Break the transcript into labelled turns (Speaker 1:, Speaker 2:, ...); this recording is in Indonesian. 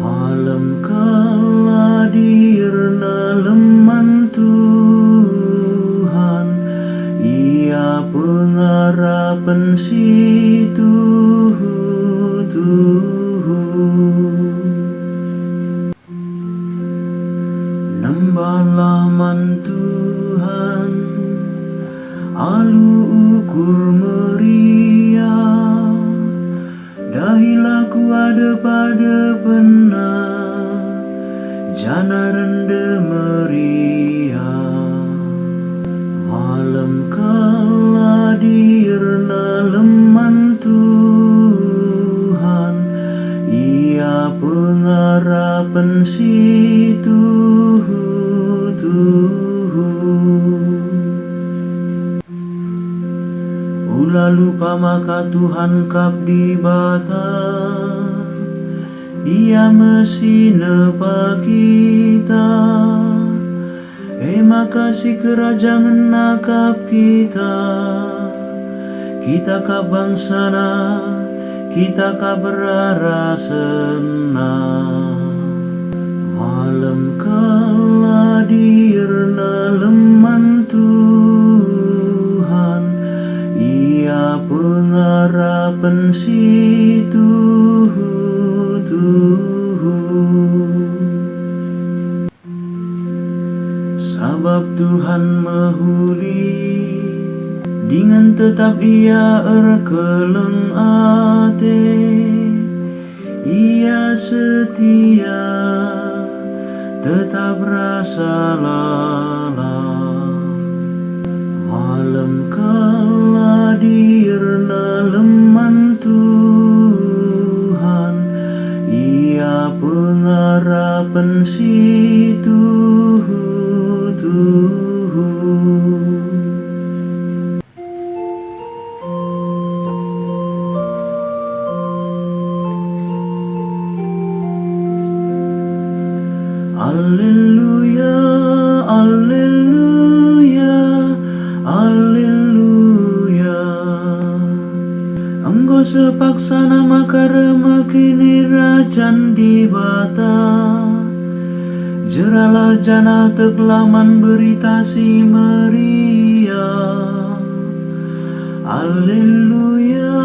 Speaker 1: Malam kala dirna leman Tuhan, ia pengharapan si Tuhan. Nembalaman Tuhan, alu ukur meriah, dahilaku ada pada benar, jana rende meriah. Malam kala dirna leman Tuhan, ia pengharapan si Tuhan. Ulah lupa maka Tuhan kap di bata, ia mesti nepa kita. Makasih kerajaan nakap kita, kita kap bangsana, kita kap berarasena. Malam kala dirna leman Tuhan, ia pengharapan si Tuhan. Sabab Tuhan mahuli, dengan tetap ia erkeleng ate, ia setia, tetap rasa lala. Malam kala dirna leman Tuhan, ia pengharapan si Tuhan. Alleluia, alleluia, alleluia. Engkau sepaksana maka remakini rajan di bata, jeralah jana teglaman berita si meriah. Alleluia,